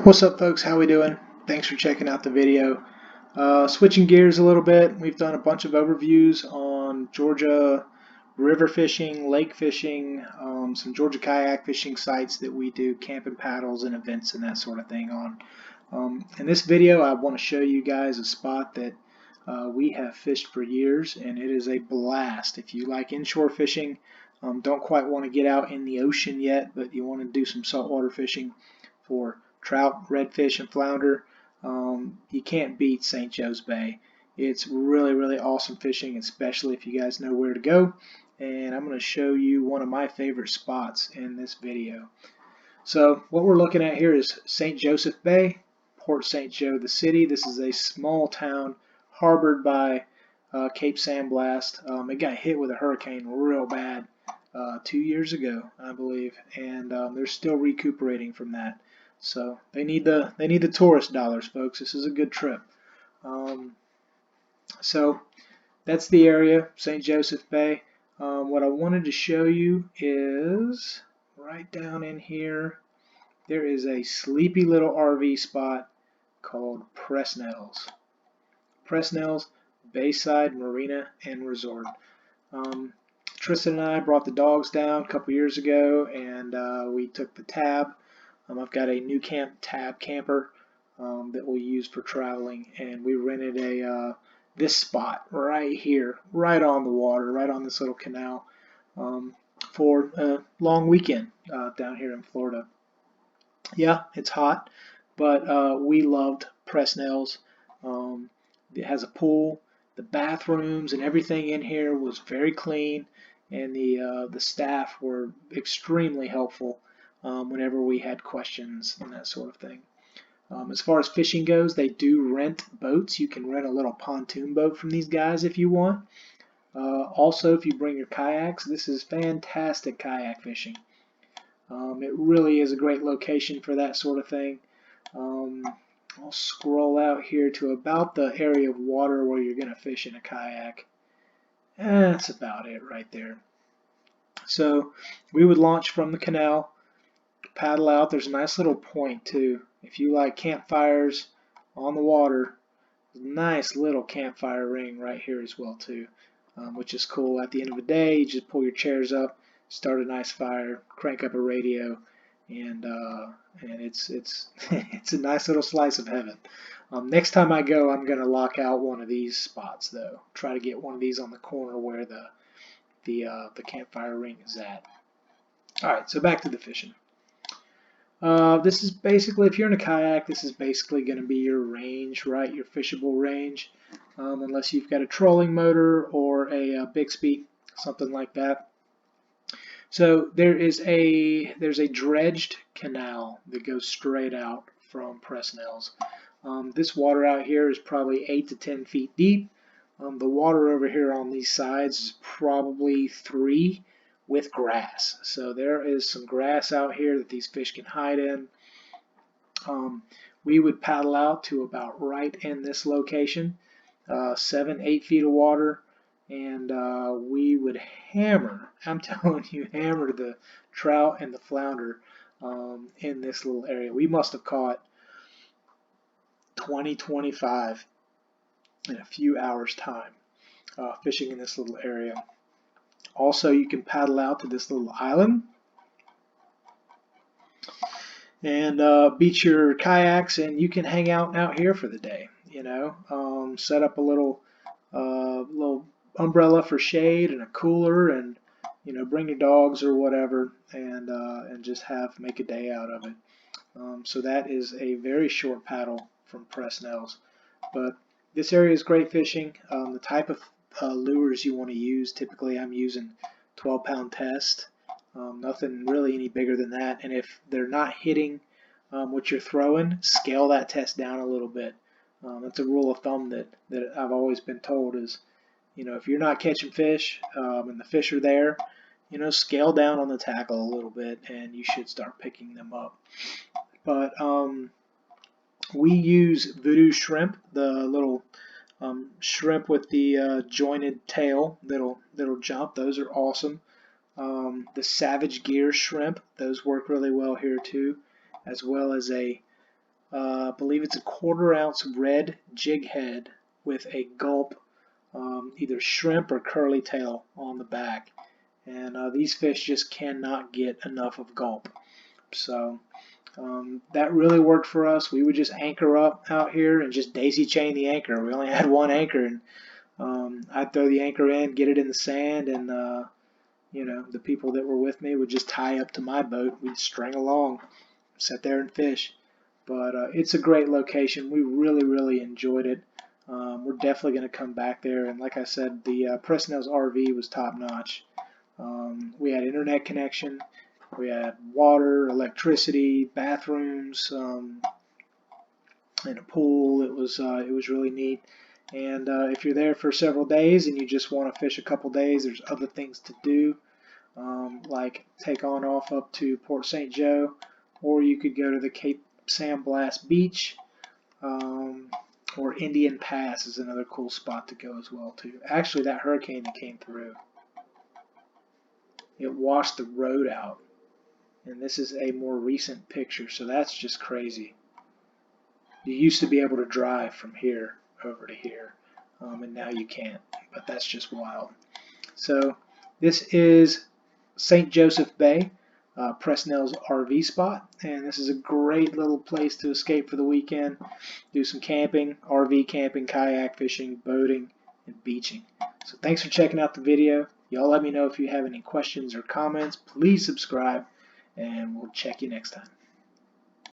What's up, folks? How we doing? Thanks for checking out the video. Switching gears a little bit, we've done a bunch of overviews on Georgia river fishing, lake fishing, some Georgia kayak fishing sites that we do camping paddles and events and that sort of thing on. In this video, I want to show you guys a spot that we have fished for years, and it is a blast. If you like inshore fishing, don't quite want to get out in the ocean yet, but you want to do some saltwater fishing for trout, redfish, and flounder, you can't beat St. Joe's Bay. It's really, really awesome fishing, especially if you guys know where to go. And I'm going to show you one of my favorite spots in this video. So what we're looking at here is St. Joseph Bay, Port St. Joe, the city. This is a small town harbored by Cape Sandblast. It got hit with a hurricane real bad 2 years ago, I believe, and they're still recuperating from that. So they need the tourist dollars, folks. This is a good trip. So that's the area, St. Joseph Bay. What I wanted to show you is right down in here. There is a sleepy little RV spot called Presnell's. Presnell's Bayside Marina and Resort. Tristan and I brought the dogs down a couple years ago, and we took the tab. I've got a new tab camper that we'll use for traveling, and we rented this spot right here, right on the water, right on this little canal, for a long weekend down here in Florida. Yeah, it's hot, but we loved Presnell's. It has a pool. The bathrooms and everything in here was very clean, and the staff were extremely helpful whenever we had questions and that sort of thing. As far as fishing goes, they do rent boats. You can rent a little pontoon boat from these guys if you want. Also, if you bring your kayaks, this is fantastic kayak fishing. It really is a great location for that sort of thing. I'll scroll out here to about the area of water where you're going to fish in a kayak. That's about it right there. So we would launch from the canal, paddle out. There's a nice little point too. If you like campfires on the water, nice little campfire ring right here as well too, which is cool. At the end of the day, you just pull your chairs up, start a nice fire, crank up a radio, and it's it's a nice little slice of heaven. Next time I go, I'm gonna lock out one of these spots though. Try to get one of these on the corner where the campfire ring is at. All right, so back to the fishing. This is basically, if you're in a kayak, this is basically going to be your range, right? Your fishable range, unless you've got a trolling motor or a Bixby, something like that. So there's a dredged canal that goes straight out from Presnell's. This water out here is probably 8 to 10 feet deep. The water over here on these sides is probably 3 with grass. So there is some grass out here that these fish can hide in. We would paddle out to about right in this location, 7-8 feet of water, and we would hammer, I'm telling you, hammer the trout and the flounder in this little area. We must have caught 20-25 in a few hours time fishing in this little area. Also, you can paddle out to this little island and beach your kayaks, and you can hang out here for the day. You know, set up a little umbrella for shade and a cooler, and bring your dogs or whatever, and just make a day out of it. So that is a very short paddle from Presnell's, but this area is great fishing. The type of lures you want to use, typically I'm using 12-pound test, nothing really any bigger than that, and if they're not hitting what you're throwing, scale that test down a little bit. That's a rule of thumb that I've always been told is, if you're not catching fish and the fish are there, scale down on the tackle a little bit and you should start picking them up. But we use voodoo shrimp, the little shrimp with the jointed tail that'll jump. Those are awesome. The Kayak Gear shrimp, those work really well here too, as well as a I believe it's a 1/4 ounce red jig head with a gulp, either shrimp or curly tail on the back. And these fish just cannot get enough of gulp. So that really worked for us. We would just anchor up out here and just daisy chain the anchor. We only had one anchor, and I'd throw the anchor in, get it in the sand, and the people that were with me would just tie up to my boat. We'd string along, sit there and fish. But it's a great location. We really, really enjoyed it. We're definitely going to come back there. And like I said, the Presnell's RV was top notch. We had internet connection. We had water, electricity, bathrooms, and a pool. It was really neat. And if you're there for several days and you just want to fish a couple days, there's other things to do, like take on off up to Port St. Joe, or you could go to the Cape San Blas Beach, or Indian Pass is another cool spot to go as well too. Actually, that hurricane that came through, it washed the road out. And this is a more recent picture, so that's just crazy. You used to be able to drive from here over to here, and now you can't, but that's just wild. So this is St. Joseph Bay, Presnell's RV spot, and this is a great little place to escape for the weekend, do some camping, RV camping, kayak fishing, boating, and beaching. So thanks for checking out the video. Y'all let me know if you have any questions or comments. Please subscribe, and we'll check you next time.